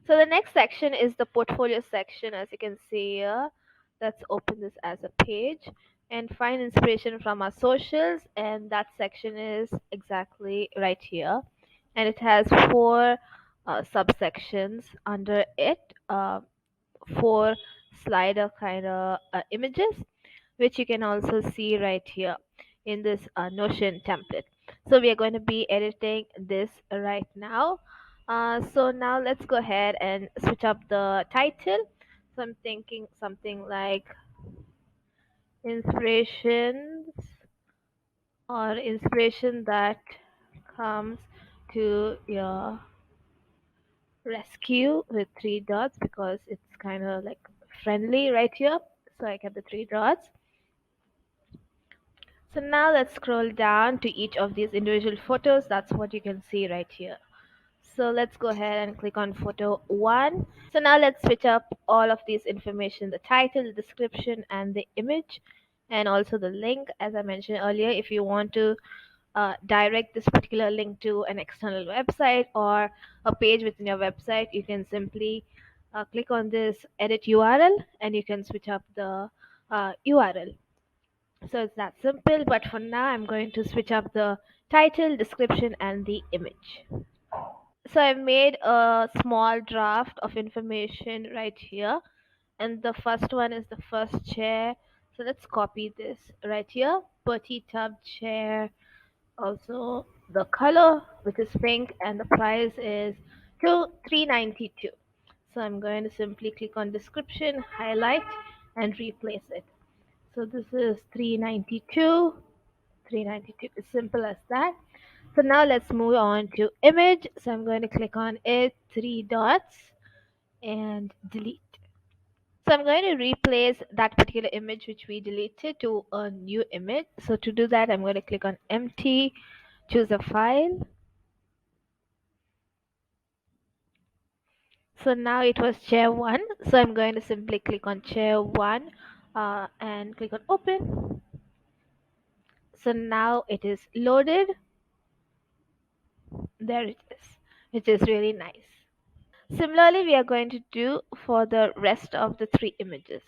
So the next section is the portfolio section. As you can see here, let's open this as a page and find inspiration from our socials, and that section is exactly right here, and it has four subsections under it, four slider kind of images, which you can also see right here in this Notion template. So we are going to be editing this right now. So now let's go ahead and switch up the title. So I'm thinking something like inspirations, or inspiration that comes to your rescue, with three dots, because it's kind of like friendly right here. So I get the three dots. So now let's scroll down to each of these individual photos. That's what you can see right here. So let's go ahead and click on photo one. So now let's switch up all of these information, the title, the description, and the image, and also the link. As I mentioned earlier, if you want to direct this particular link to an external website or a page within your website, you can simply click on this edit URL, and you can switch up the URL. So it's that simple, but for now I'm going to switch up the title, description, and the image. So I've made a small draft of information right here, and the first one is the first chair. So let's copy this right here. Petite tub chair, also the color, which is pink, and the price is 392. So I'm going to simply click on description, highlight, and replace it. So this is 392. 392 is simple as that. So now let's move on to image. So I'm going to click on it, three dots, and delete. So I'm going to replace that particular image which we deleted to a new image. So to do that, I'm going to click on empty, choose a file. So now it was chair one. So I'm going to simply click on chair one and click on open. So now it is loaded. There it is, which is really nice. Similarly, we are going to do for the rest of the three images.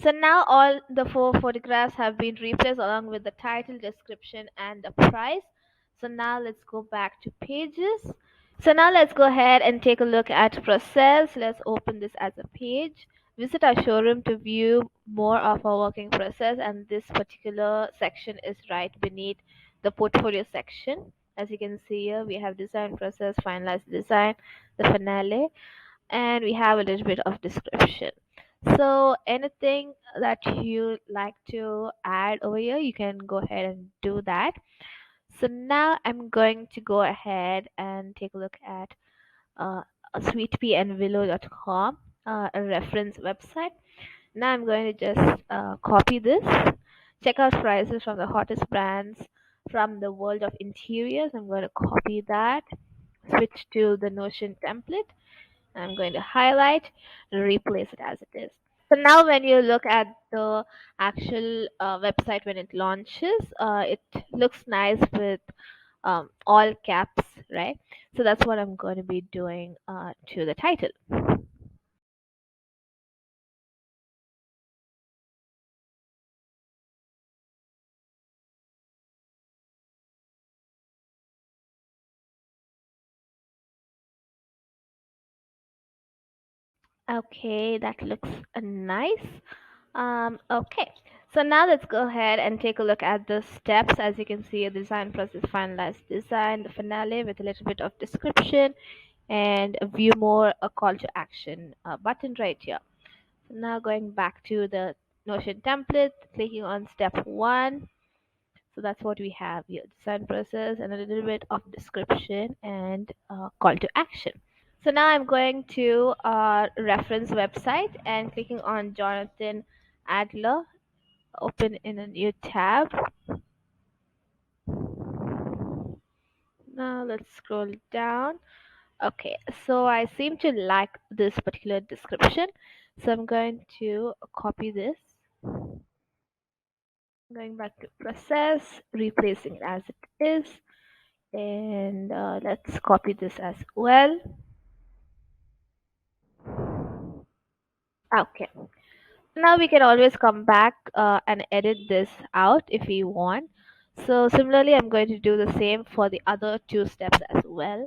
So now all the four photographs have been replaced along with the title, description, and the price. So now let's go back to pages. So now let's go ahead and take a look at process. Let's open this as a page. Visit our showroom to view more of our working process, and this particular section is right beneath the portfolio section. As you can see here, we have design process, finalize design, the finale, and we have a little bit of description. So anything that you like to add over here, you can go ahead and do that. So now I'm going to go ahead and take a look at uh, sweetpeandwillow.com, a reference website. Now I'm going to just copy this, check out prices from the hottest brands from the world of interiors. I'm going to copy that, switch to the Notion template. I'm going to highlight and replace it as it is. So now when you look at the actual website when it launches, it looks nice with all caps, right? So that's what I'm going to be doing to the title. Okay, that looks nice. Okay, so now let's go ahead and take a look at the steps. As you can see, design process, finalize design, the finale with a little bit of description, and view more, a call to action button right here. So now going back to the Notion template, clicking on step 1. So that's what we have here: design process and a little bit of description and call to action. So now I'm going to reference website and clicking on Jonathan Adler, open in a new tab. Now let's scroll down. Okay, so I seem to like this particular description. So I'm going to copy this, going back to process, replacing it as it is, and let's copy this as well. Okay, now we can always come back and edit this out if we want. So similarly, I'm going to do the same for the other two steps as well.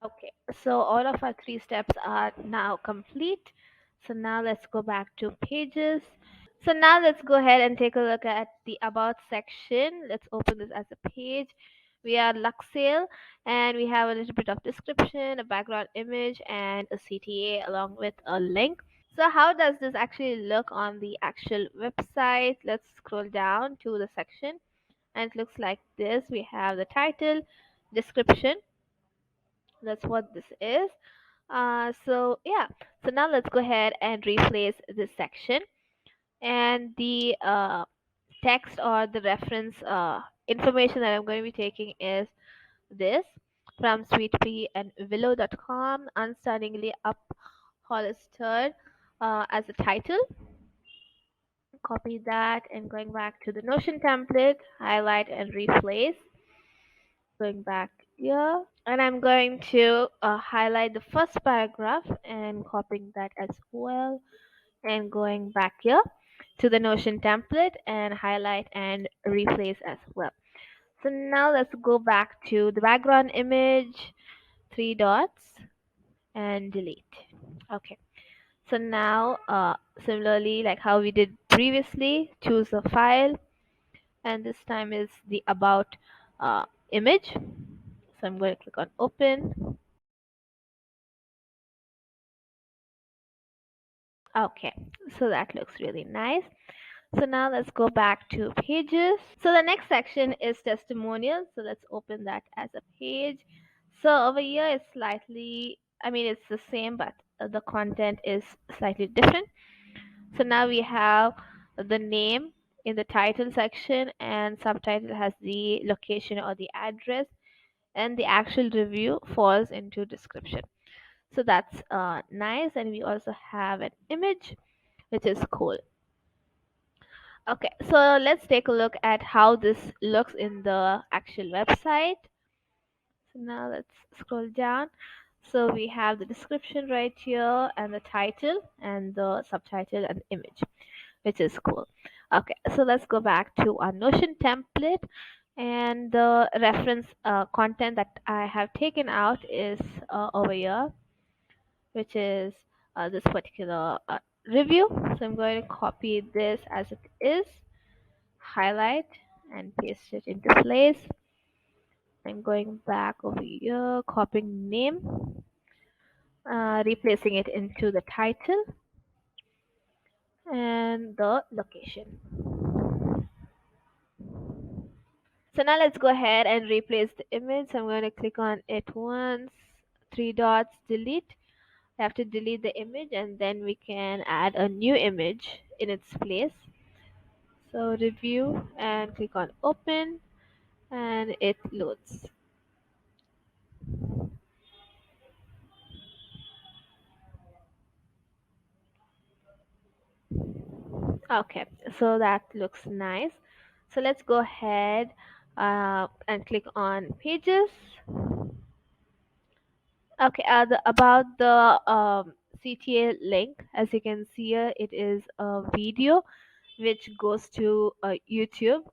Okay, so all of our three steps are now complete. So now let's go back to pages. So now let's go ahead and take a look at the about section. Let's open this as a page. We are Luxale and we have a little bit of description, a background image, and a CTA along with a link. So how does this actually look on the actual website? Let's scroll down to the section and it looks like this. We have the title, description. That's what this is. So yeah, so now let's go ahead and replace this section, and the text or the reference information that I'm going to be taking is this: from sweetpea and willow.com, unstunningly up Hollister, as a title. Copy that and going back to the Notion template, highlight and replace. Going back here, and I'm going to highlight the first paragraph and copying that as well, and going back here to the Notion template and highlight and replace as well. So now let's go back to the background image, three dots, and delete. Okay. So now, similarly, like how we did previously, choose a file, and this time is the about image. So I'm going to click on open. Okay, so that looks really nice. So now let's go back to pages. So the next section is testimonial. So let's open that as a page. So over here it's slightly, I mean, it's the same, but the content is slightly different. So now we have the name in the title section, and subtitle has the location or the address, and the actual review falls into description. So that's nice, and we also have an image, which is cool. Okay, so let's take a look at how this looks in the actual website. So now let's scroll down. So we have the description right here, and the title, and the subtitle, and image, which is cool. Okay, so let's go back to our Notion template, and the reference content that I have taken out is over here, which is this particular review. So I'm going to copy this as it is, highlight and paste it into place. I'm going back over here, copying name, replacing it into the title and the location. So now let's go ahead and replace the image. So I'm going to click on it once, three dots, delete. I have to delete the image and then we can add a new image in its place. So review and click on open and it loads. Okay, so that looks nice. So let's go ahead and click on pages. Okay, about the CTA link, as you can see here, it is a video which goes to YouTube.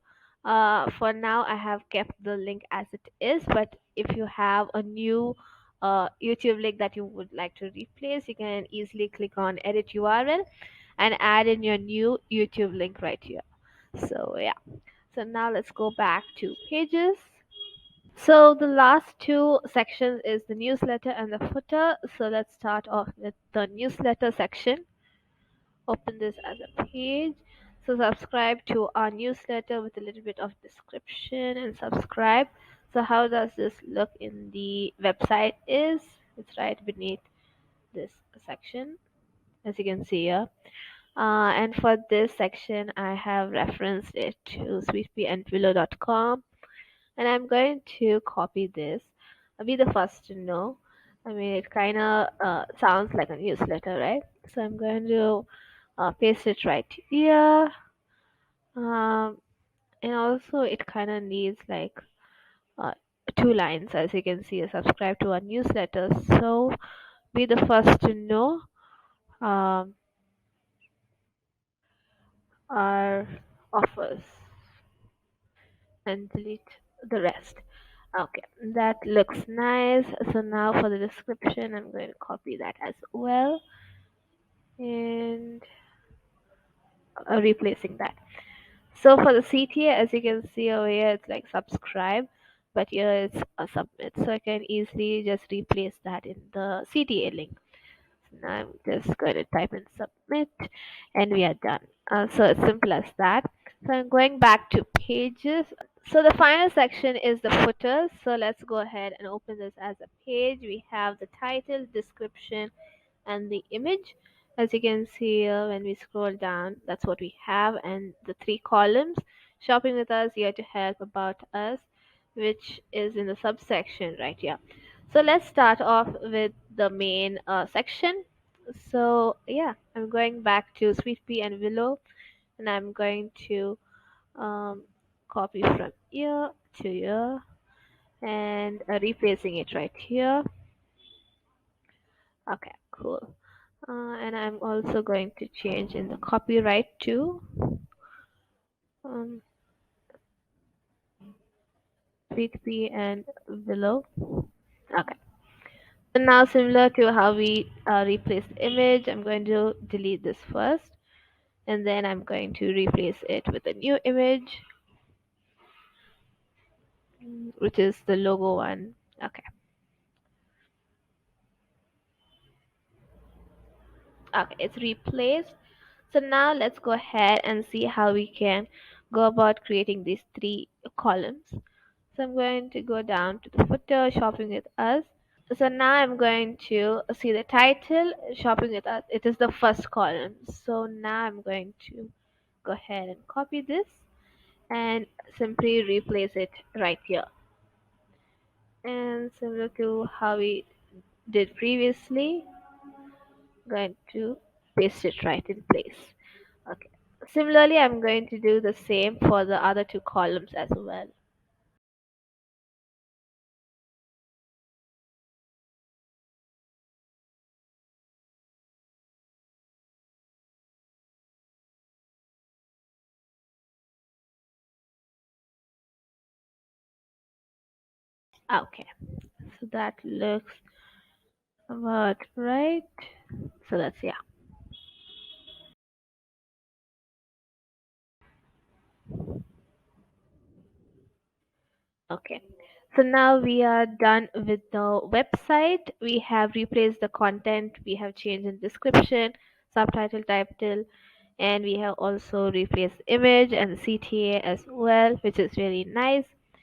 For now, I have kept the link as it is, but if you have a new YouTube link that you would like to replace, you can easily click on edit URL and add in your new YouTube link right here. So yeah. So now let's go back to pages. So the last two sections is the newsletter and the footer. So let's start off with the newsletter section. Open this as a page. So subscribe to our newsletter with a little bit of description and subscribe. So how does this look in the website is it's right beneath this section, as you can see here. And for this section, I have referenced it to sweetpeaandwillow.com, and I'm going to copy this. I'll be the first to know. I mean, it kind of sounds like a newsletter, right? So I'm going to paste it right here. Um, and also, it kind of needs like uh, two lines, as you can see. Subscribe to our newsletter. So be the first to know um, our offers and delete the rest. Okay, that looks nice. So now for the description, I'm going to copy that as well and replacing that. So for the CTA, as you can see over here, it's like subscribe, but here it's a submit. So I can easily just replace that in the CTA link. So now I'm just going to type in submit and we are done. So it's simple as that. So I'm going back to pages. So the final section is the footer. So let's go ahead and open this as a page. We have the title, description, and the image. As you can see when we scroll down, that's what we have, and the three columns: shopping with us, here to help, about us, which is in the subsection right here. So let's start off with the main section. So yeah, I'm going back to Sweet Pea and Willow, and I'm going to um, copy from here to here and replacing it right here. Okay, cool. And I'm also going to change in the copyright to um, P and below. Okay. So now similar to how we replace the image, I'm going to delete this first, and then I'm going to replace it with a new image, which is the logo one. Okay. Okay, it's replaced. So now let's go ahead and see how we can go about creating these three columns. So I'm going to go down to the footer, shopping with us. So now I'm going to see the title, shopping with us. It is the first column. So now I'm going to go ahead and copy this and simply replace it right here. And similar to how we did previously, going to paste it right in place. Okay. Similarly, I'm going to do the same for the other two columns as well. Okay, so that looks about right. So that's yeah. Okay. So now we are done with the website. We have replaced the content. We have changed the description, subtitle, title, and we have also replaced the image and CTA as well, which is really nice.